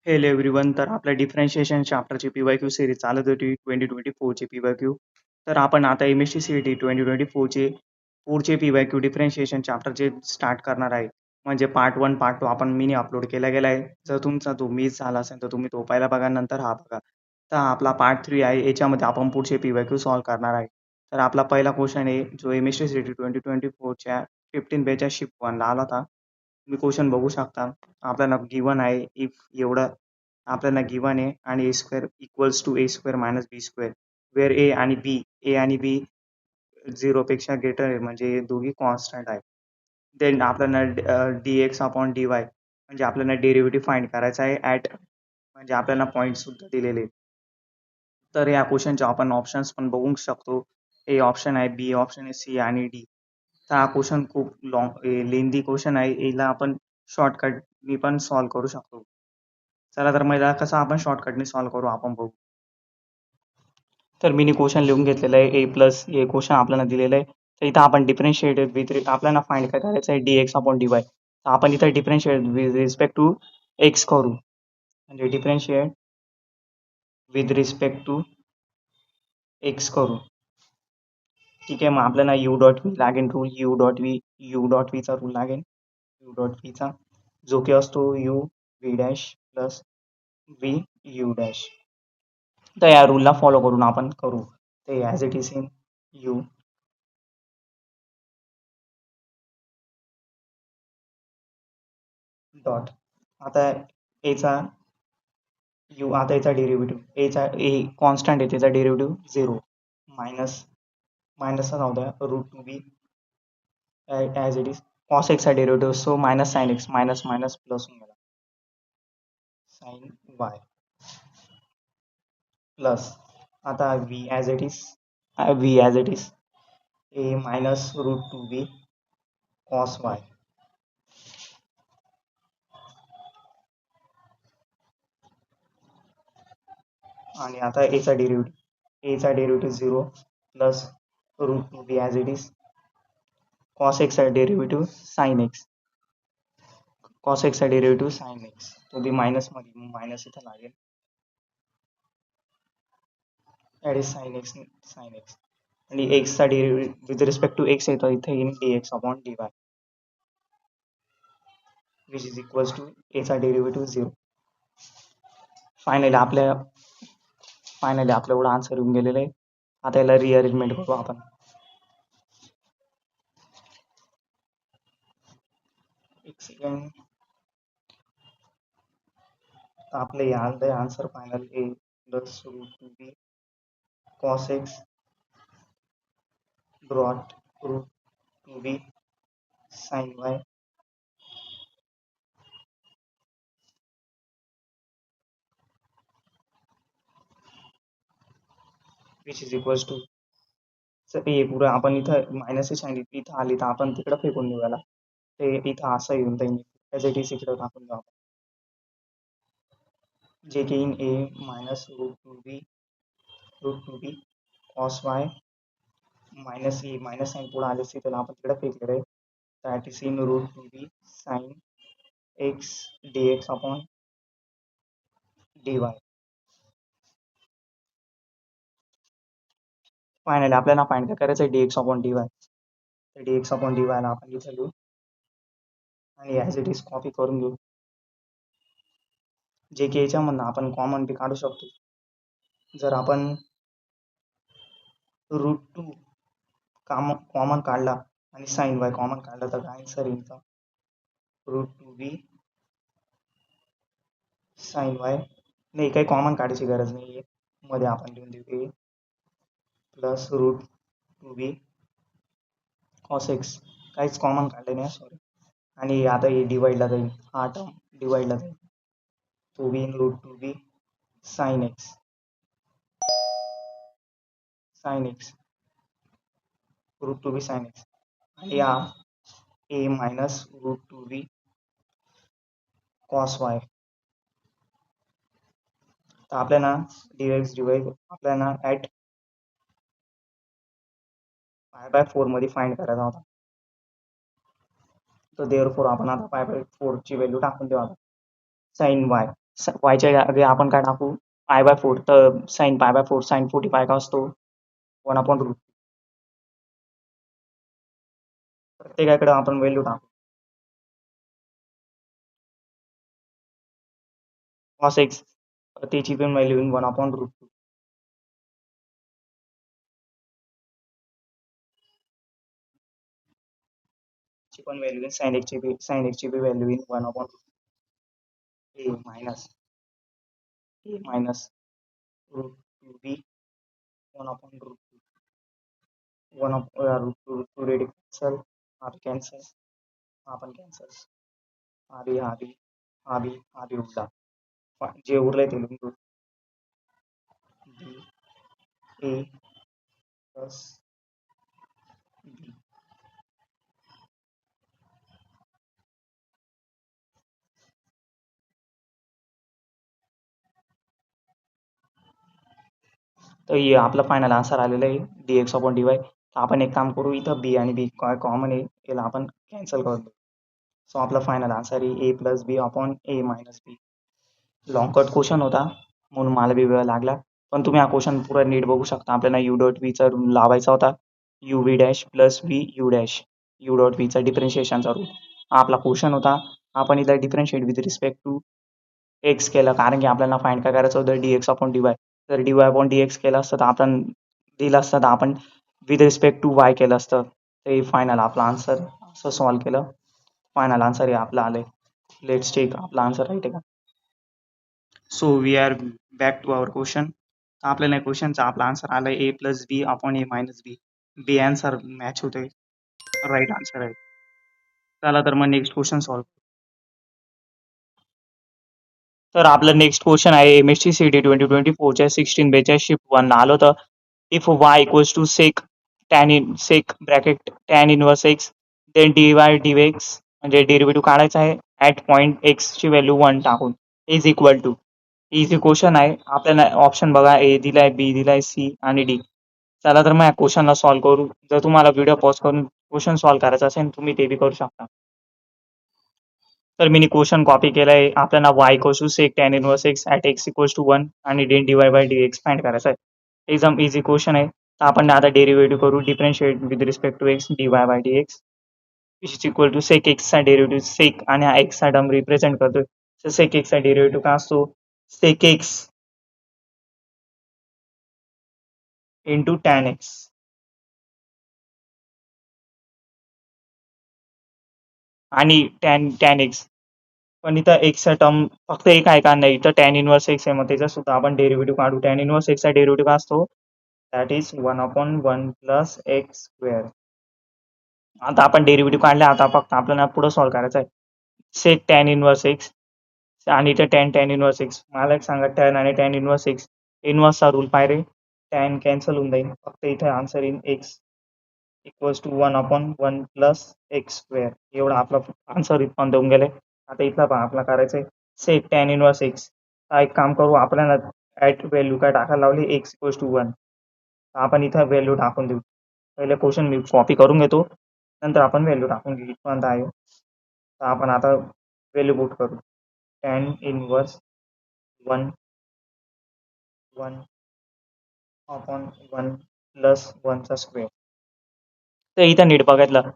Hello everyone. तर आपल्या differentiation चॅप्टरची P-Y-Q series चालत होती 2024ची पी-वाय-क्यू. तर आपण आता एम-एस-टी-सी-ई-टी 2024चे पुढचे पी-वाय-क्यू डिफरन्शिएशन चॅप्टरचे स्टार्ट करणार आहे. म्हणजे पार्ट 1, पार्ट 2 आपण मिनी अपलोड केला गेला आहे. जर तुमचा तो मिस झाला असेल तर तुम्ही तो पहिला बघा, नंतर हा बघा. तर हा आपला पार्ट 3 आहे. याच्यामध्ये आपण पुढचे पी-वाय-क्यू सॉल्व्ह करणार आहे. तर आपला पहिला क्वेश्चन आहे जो एम-एस-टी-सी-ई-टी 2024च्या 15 पेजच्या शिफ्ट 1ला आला होता. तुम्ही क्वेश्चन बघू शकता. आपल्याला गिवन आहे इफ एवढं आपल्याला गिवन आहे आणि A square equals to A square minus B square where A आणि बी 0 पेक्षा ग्रेटर आहे, म्हणजे दोघी कॉन्स्टंट आहे. देन आपल्याला D x upon d Y म्हणजे आपल्याला डेरिव्हेटिव्ह फाइंड करायचा आहे ॲट, म्हणजे आपल्याला पॉईंट सुद्धा दिलेले आहेत. तर या क्वेश्चनचे आपण ऑप्शन्स पण बघू शकतो. ए ऑप्शन आहे, बी ऑप्शन आहे, सी आणि डी. तर हा क्वेश्चन खूप लेंदी क्वेश्चन आहे. याला आपण शॉर्टकटनी पण सॉल्व्ह करू शकतो. चला तर मग कसं आपण शॉर्टकटने सॉल्व्ह करू आपण बघू. तर मी क्वेश्चन लिहून घेतलेलं आहे. ए प्लस हे क्वेश्चन आपल्याला दिलेलं आहे. तर इथं आपण डिफरन्शिएट विथ आपल्याला फाइंड करायचं आहे d x upon d Y. तर आपण इथं differentiate with respect to x करू, म्हणजे differentiate with respect to x करू. ठीक आहे. मग आपल्याला यू डॉट व्ही लागेल रूल, यू डॉट व्हीचा रूल लागेल, यू डॉट व्हीचा, जो की असतो u v dash plus v u dash. तर या रूलला फॉलो करून आपण करू. ते as it is in u dot, आता एचा यू, आता याचा डेरिव्हेटिव्ह एचा ए कॉन्स्टंट आहे, त्याचा डेरिव्हेटिव्ह 0 मायनस मायनसचा राहू द्या root two B as it is cos एक्सचा derivative, so minus sine x, minus minus plus होऊन गेला साइन वाय प्लस, आता V as it is A minus root two B cos y. आणि आता एचा derivative 0 plus root two B as it is cos एक्सचा derivative sine x, cos एक्सचा derivative sine x, तो B मायनसमध्ये minus इथं लागेल that is sine x. आणि एक्सचा derivative with respect to x येतो इथे येईल d x upon d y which is equals to एचा डेरिव्हेटिव्ह 0. फायनली आपलं एवढं आन्सर येऊन गेलेलं आहे. आता याला रिअरेंजमेंट करू आपण. एक सेकंड. आपले आलं answer final a plus root two B cos x brought root two b sine y which is equals to, हे पुरं आपण इथं मायनस सांगितलं, इथं आली तर आपण तिकडं फेकून देऊ याला. ते इथं असं येऊन जाईल, ॲज इट इज इकडं टाकून देऊ आपण, जे की in a minus root two B cos y minus a minus sine पुढे आले असते, त्याला आपण तिकडे फेकलेलं आहे. That is in root two b sine x d x upon d y. Finally आपल्याला फाइंड काय करायचं आहे d x upon d Y. तर डी एक्स अपॉन डी वायला आपण इथं लिहू आणि ॲज इट इज कॉपी करून घेऊ, जे की याच्यामधनं आपण कॉमन बी काढू शकतो. जर आपण रूट टू कॉमन काढला आणि साइन वाय कॉमन काढला तर काय आन्सर येईल route two b sine Y. नाही, काही कॉमन काढायची गरज नाही आहे, मध्ये आपण लिहून देऊ ए प्लस रूट टू बी कॉस एक्स, काहीच कॉमन काढले नाही सॉरी. आणि आता हे डिवाइडला जाईल, हा टर्म डिवाइडला जाईल, two b in root two b sine x root two b sine x आणि हा a minus root two B cos y. तर आपल्याला डिवाइड आपल्याला ॲट पाय बाय 4 मध्ये फाइंड करायचा होता. तर देअर फोर आपण आता पाय बाय 4 ची व्हॅल्यू टाकून देऊ आता. साइन वाय वायच्या जागी आपण काय टाकू π/4 तर sin π/4 sin 45 काय असतो 1/√. प्रत्येकाकडे आपण व्हॅल्यू टाकू cos x त्याची पण व्हॅल्यू येईल 1/√. ची पण व्हॅल्यू येईल sin x ची बी व्हॅल्यू येईल 1/√. a minus root 2b 1/√. 1/√2 ready cancel हा कॅन्सल हा पण कॅन्सल हा बी उरला जे उरलंय ते लिहून बी a प्लस बी. तर हे आपलं फायनल आन्सर आलेलं आहे dx/dy. तर आपण एक काम करू इथं बी आणि बी काय कॉमन आहे याला आपण कॅन्सल करू. सो आपला फायनल आन्सर आहे a+b/a-b. लॉंग कट क्वेश्चन होता म्हणून मला बी वेळ लागला पण तुम्ही हा क्वेश्चन पुरा नीट बघू शकता. आपल्याला u.v चा रूल लावायचा होता uv dash plus v u dash u.v चा डिफरन्शिएशनचा रूल हा आपला क्वेश्चन होता. आपण इथं differentiate with respect to x केलं कारण की आपल्याला फाइंड काय करायचं होतं dx/dy. जर dy/dx केलं असतं तर आपण दिलं असतं तर आपण विथ रिस्पेक्ट टू वाय केलं असतं. ते फायनल आपला आन्सर असं सॉल्व्ह केलं. फायनल आन्सर हे आपलं आलंय. लेट्स चेक आपला आन्सर राईट आहे का. So we are back to our question. आपल्याला क्वेश्चनचा आपला आन्सर आलाय a+b/a-b. बी आन्सर मॅच होते राईट आन्सर आहे. चला तर मग नेक्स्ट क्वेश्चन सॉल्व्ह. तर आपलं नेक्स्ट क्वेश्चन आहे एमएसटी सीटी 2024च्या 16 बेच्या शिफ्ट 1 आलं होतं. If y equals to sec sec bracket tan inverse x then dy/dx म्हणजे डेरिव्हेटिव्ह काढायचा आहे ऍट पॉईंट एक्स ची व्हॅल्यू 1 टाकून is equal to. Easy question आहे. आपल्याला ऑप्शन बघा ए दिलाय बी दिलाय सी आणि डी. चला तर मग या क्वेश्चनला सॉल्व्ह करू. जर तुम्हाला व्हिडिओ पॉज करून क्वेश्चन सॉल्व्ह करायचा असेल तुम्ही ते बी करू शकता. तर मी क्वेश्चन कॉपी केलाय. आपल्याला y equals to sec tan inverse x at x equals to 1 आणि डेन dy/dx फाइंड करायचा आहे. एकदम इझी क्वेश्चन आहे. तर आपण आता डेरिव्हेटिव्ह करू differentiate with respect to x dy/dx is equal to sec x चा डेरिव्हेटिव्ह सेक आणि हा एक्स चा टर्म रिप्रेझेंट करतोय. तर सेक एक्स चा डेरिव्हेटिव्ह काय असतो sec x into tan x आणि टॅन एक्स. पण इथं एक्सचा टर्म फक्त एक आहे का नाही इथं टॅन इनवर्स एक्स आहे. मग त्याचा सुद्धा आपण डेरिव्हेटिव्ह काढू. टॅन इनवर्स एक्सचा डेरिव्हेटिव्ह असतो that is 1/1 plus x square. आता आपण डेरिव्हेटिव्ह काढले. आता फक्त आपल्याला पुढे सॉल्व्ह करायचं आहे. सेक टॅन इनवर्स एक्स आणि इथं टॅन इनवर्स एक्स. मला एक सांगा टॅन आणि टॅन इनवर्स एक्स इनवर्सचा रूल पाय रे. टॅन कॅन्सल होऊन जाईल. फक्त इथे answer in x equals to 1/1 plus x square एवढा आपला आन्सर इथपर्यंत देऊन गेले. आता इथला पण आपला करायचंय सेक टॅन इनवर्स एक्स. एक काम करू आपल्याला ऍट व्हॅल्यू काय टाकायला लावली एक्स इक्वल्स टू 1. आपण इथं व्हॅल्यू टाकून देऊ. पहिले क्वेश्चन मी कॉपी करून घेतो नंतर आपण व्हॅल्यू टाकून घेऊ इथपर्यंत आहे. तर आपण आता व्हॅल्यू पुट करू टॅन इनवर्स 1/1 प्लस 1 चा स्क्वेअर. तर इथं नीट बघितलं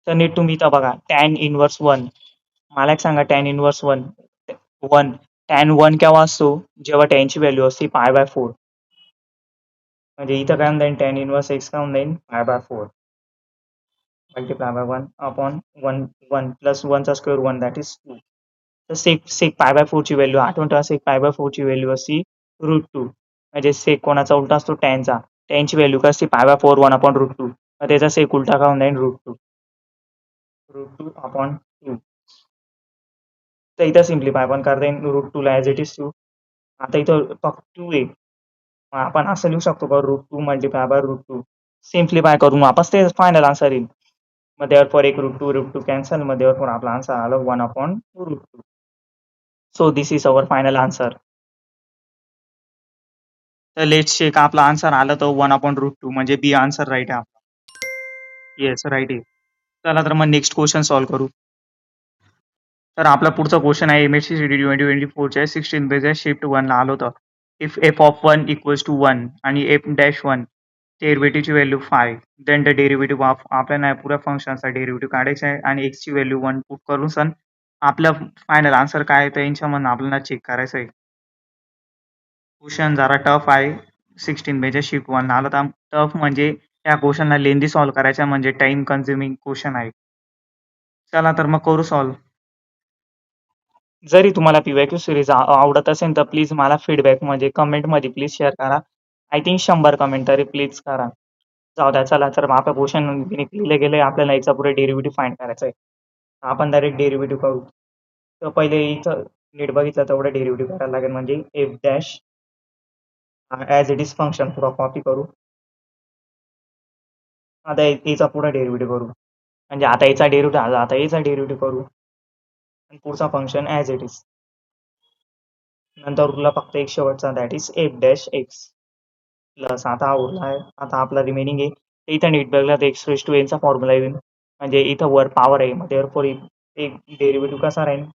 तर नीट तुम्ही इथं बघा टॅन इनवर्स 1. मला एक सांगा टॅन इनवर्स 1 टॅन 1 केव्हा असतो जेव्हा टॅनची व्हॅल्यू असते π/4. म्हणजे इथं काय होऊन जाईल टॅन इनवर्स एक्स काय होऊन जाईल π/4 मल्टिप्लाय बाय 1/1 प्लस 1 चा स्क्वेअर 1 दॅट इज 2. तर सेक π/4 ची व्हॅल्यू आठवण ठेवा. सेक π/4 ची व्हॅल्यू असते √2 म्हणजे सेक कोणाचा उलटा असतो टॅनचा. टॅनची व्हॅल्यू काय असते π/4 1/√2. मग त्याचा सेक उलटा काय होऊन जाईल √2/2. तर इथं सिम्प्लिफाय पण करता येईल √2 ला ॲज इट इज 2. आता इथं फक्त 2 आहे. मग आपण असं लिहू शकतो का √2 मल्टिप्लाय बाय √2 सिम्प्लिफाय करून वापस ते फायनल आन्सर येईल. मग देअरफॉर एक √2 कॅन्सल. मग देअरफॉर आपला आन्सर आलं 1/√2. So this is our final answer. तर लेट्स चेक आपला आन्सर आलं तर 1/√2 म्हणजे बी आन्सर राईट आहे आपला. येस राईट आहे. चला तर मग नेक्स्ट क्वेश्चन सॉल्व्ह करू. तर आपला पुढचा क्वेश्चन आहे MSc 2024च्या 16 पेज शिफ्ट 1 ला आलं होतं. If f of 1 equals to 1 आणि f-1 डेरिव्हेटिव्हची value 5 then the derivative of आपल्याला पुऱ्या फंक्शनचा डेरिव्हेटिव्ह काढायचा आहे आणि x ची व्हॅल्यू 1 पुट करून सन आपला फायनल आन्सर काय आहे यांच्यामधून आपल्याला चेक करायचं आहे. क्वेश्चन जरा टफ आहे. 16 पेज शिफ्ट 1 ला आलं तर टफ म्हणजे या क्वेश्चनला लेंदी सॉल्व्ह करायचा म्हणजे टाइम कन्झ्युमिंग क्वेश्चन आहे. चला तर मग करू सॉल्व्ह. जरी तुम्हाला PYQ सिरीज आवडत असेल तर प्लीज मला फीडबॅक म्हणजे कमेंटमध्ये प्लीज शेअर करा. आय थिंक 100 कमेंट तरी प्लीज करा. जाऊ द्या चला तर आपलं क्वेश्चन लिहिले गेले आपल्याला याचा पुढे डेरिव्हेटिव्ह फाइंड करायचा आहे. आपण डायरेक्ट डेरिव्हेटिव्ह करू. तर पहिले इथं नीट बघितलं तेवढं डेरिव्हेटिव्ह करायला लागेल म्हणजे F dash as it is function पुढं कॉपी करू. आता याचा पुढे डेरिव्हेटिव्ह करू. म्हणजे आता याचा डेरिव्हेटिव्ह आता याचा डेरिव्हेटिव्ह करू. आणि पुढचा फंक्शन ॲज इट इज. नंतर उरला फक्त एक शेवटचा that is F dash x plus आता उरला आहे आता आपला रिमेनिंग आहे इथं नीट बघला तर एक्स रेस टू एनचा फॉर्म्युला येईल म्हणजे इथं वर पॉवर आहे मग देअरफॉर एक डेरिव्हेटिव्ह कसा राहील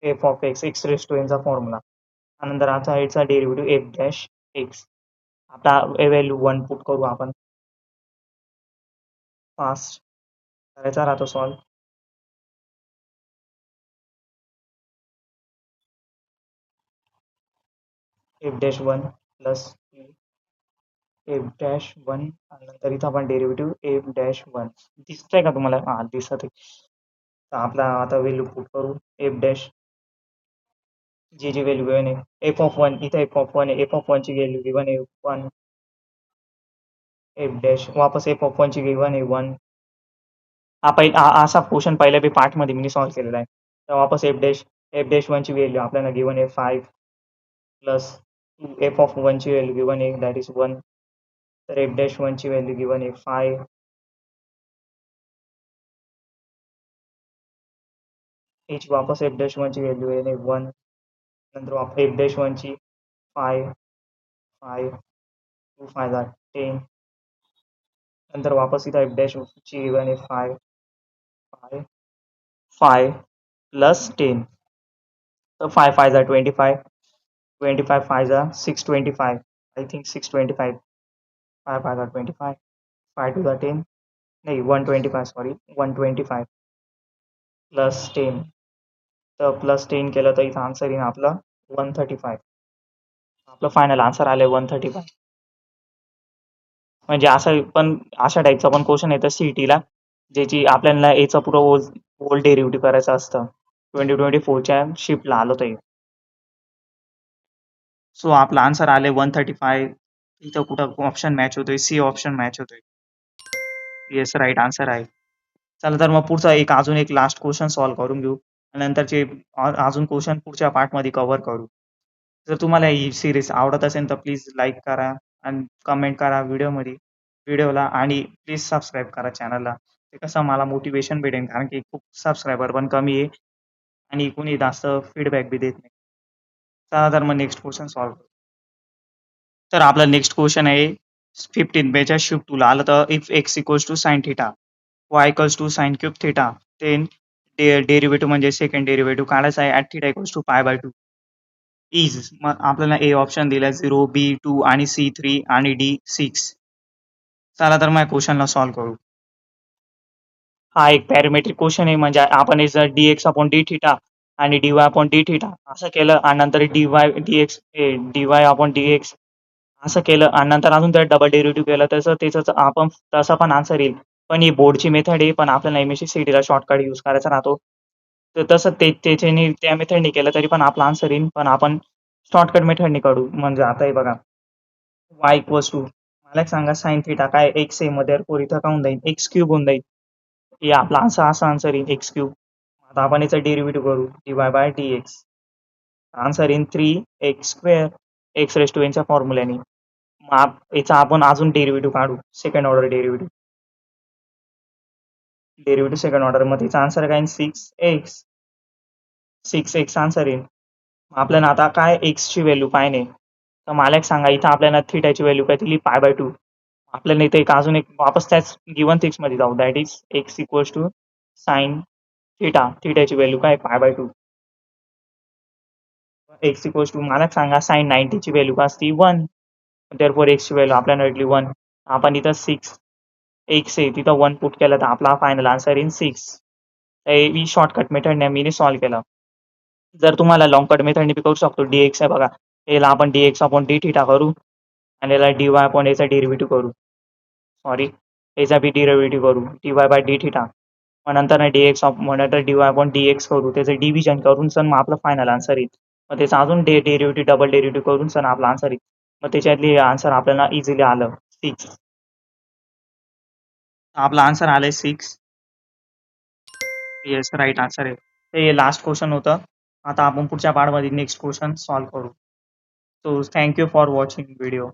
F of x x raise to एनचा फॉर्म्युला त्यानंतर आता याचा डेरिव्हेटिव्ह एफ डॅश एक्स आता व्हॅल्यू 1 पुट करू आपण फास्ट करायचा राहतो solve F dash 1 plus F dash 1 आणि नंतर इथं आपण डेरिव्हेटिव्ह एफ डॅश 1 दिसतंय का तुम्हाला हा दिसत आहे तर आपला आता व्हॅल्यू पुट करू एफ डॅश जी व्हॅल्यू गिवन आहे एफ ऑफ 1 इथं एफ ऑफ 1 आहे एफ ऑफ 1 ची व्हॅल्यू गिवन आहे 1 एफ डॅश वापस एफ ऑफ 1 ची गिवन आहे 1 असा क्वेश्चन पहिल्या बी पार्ट मध्ये मी सॉल्व्ह केलेला आहे तर वापस एफ डॅश 1 ची व्हॅल्यू आपल्याला गिवन आहे 5 प्लस एफ ऑफ 1 ची व्हॅल्यू गिवन आहे दॅट इज 1 तर एफ डॅश 1 ची व्हॅल्यू गिवन आहे 5 एच वापस एफ डॅश 1 ची व्हॅल्यू आहे 1 नंतर एफ डॅश 1 ची 5 5 2 5 10 नंतर वापस इथं एफ डॅश ची गिवन आहे 5 5 5 प्लस 10 तर 5 5 जा 25 25 5 जा 625 I think 625 5 5 जा 25 5 2 जा 10 नाही 125 सॉरी 125 प्लस 10 तर प्लस 10 केलं तर इथं आन्सर येईल आपलं 135 आपलं फायनल आन्सर आलंय 135 म्हणजे असं पण अशा टाईपचा पण क्वेश्चन येतं CET ला ज्याची आपल्याला याचा पुरं होल डेरिव्हेटिव्ह करायचं असतं 2024च्या शिफ्टला आलं होतं सो आपला आन्सर आले 135 इथं कुठं ऑप्शन मॅच होतोय सी ऑप्शन मॅच होतोय येस राईट आन्सर आहे चला तर मग पुढचा अजून एक लास्ट क्वेश्चन सॉल्व्ह करून घेऊ नंतरचे अजून क्वेश्चन पुढच्या पार्टमध्ये कव्हर करू जर तुम्हाला ही सिरीज आवडत असेल तर प्लीज लाईक करा आणि कमेंट करा व्हिडिओला आणि प्लीज सबस्क्राईब करा चॅनलला ते कसं मला मोटिवेशन भेटेल कारण की खूप सबस्क्रायबर पण कमी आहे आणि कोणी जास्त फीडबॅक बी देत नाही चला तर मग नेक्स्ट क्वेश्चन सॉल्व्ह तर आपला नेक्स्ट क्वेश्चन आहे 15 पेजच्या शिफ्ट 2 ला आलं तर if x equals to sine theta y equals to sine cube theta then derivative म्हणजे सेकंड डेरिव्हेटिव्ह काढायचा आहे at theta equals to pi by 2 is मग आपल्याला ए ऑप्शन दिला 0 B2 आणि C3 आणि D6 चला तर मग क्वेश्चनला सॉल्व्ह करू हा एक पॅरामेट्रिक क्वेश्चन आहे म्हणजे आपण याचं dx अपॉन d थिटा आणि dy अपॉन d थिटा असं केलं आणि नंतर dy अपॉन dx असं केलं आणि नंतर अजून त्यात डबल डेरिव्हेटिव्ह केलं त्याचं आपण तसं पण आन्सर येईल पण ही बोर्डची मेथड आहे पण आपल्याला MSc CET ला शॉर्टकट यूज करायचा राहतो तर तसं त्याच्याने त्या मेथडने केलं तरी पण आपला आन्सर येईल पण आपण शॉर्टकट मेथडने काढू म्हणजे आता हे बघा y इक्वल्स टू मला एक सांगा साइन थिटा काय एक्स आहे मध्ये इथं का होऊन जाईल एक्स क्यूब होऊन जाईल हे आपला असा आन्सर येईल एक्स क्यूब आता आपण याचा डेरिव्हेटिव्ह करू dy बाय dx आन्सर येईल 3x square x raise to एनच्या फॉर्म्युल्याने मग याचा आपण अजून डेरिव्हेटिव्ह काढू second order derivative second order मध्ये याचा आन्सर काय 6x आन्सर येईल आपल्याला आता काय एक्स ची व्हॅल्यू पाहिजे तर मला एक सांगा इथं आपल्याला थिटाची व्हॅल्यू काय दिली पाय बाय 2 आपल्याला इथे एक अजून एक वापस त्याच गिवन थिक्स मध्ये जाऊ that is x equals to sine थीटाची व्हॅल्यू काय π/2. x इक्वल्स टू मला सांगा sin 90 ची व्हॅल्यू काय असते 1. therefore x ची व्हॅल्यू आपल्याला भेटली 1. आपण इथं 6 x आहे तिथं 1 पुट केलं तर आपला फायनल आन्सर येईल 6. ही शॉर्टकट मेथडने मी सॉल्व्ह केलं. जर तुम्हाला लॉंग कट मेथडने करू शकतो dx आहे बघा, याला आपण dx अपॉन d थिटा करू आणि याला dy अपॉन याचा डेरिव्हेटिव्ह करू. सॉरी, याचा बी डेरिव्हेटिव्ह करू dy बाय d थिटा. मग नंतर dx नंतर dy अपॉन dx करू, त्याचं डिव्हिजन करून सर मग आपलं फायनल आन्सर येईल. मग त्याचा अजून डेरिव्हेटिव्ह डबल डेरिव्हेटिव्ह करून सर आपला आन्सर येईल. मग त्याच्यातली आन्सर आपल्याला इझिली आलं 6. आपला आन्सर आलंय 6. येस, राईट आन्सर आहे. हे लास्ट क्वेश्चन होतं. आता आपण पुढच्या पार्टमध्ये नेक्स्ट क्वेश्चन सॉल्व्ह करू. So thank you for watching video.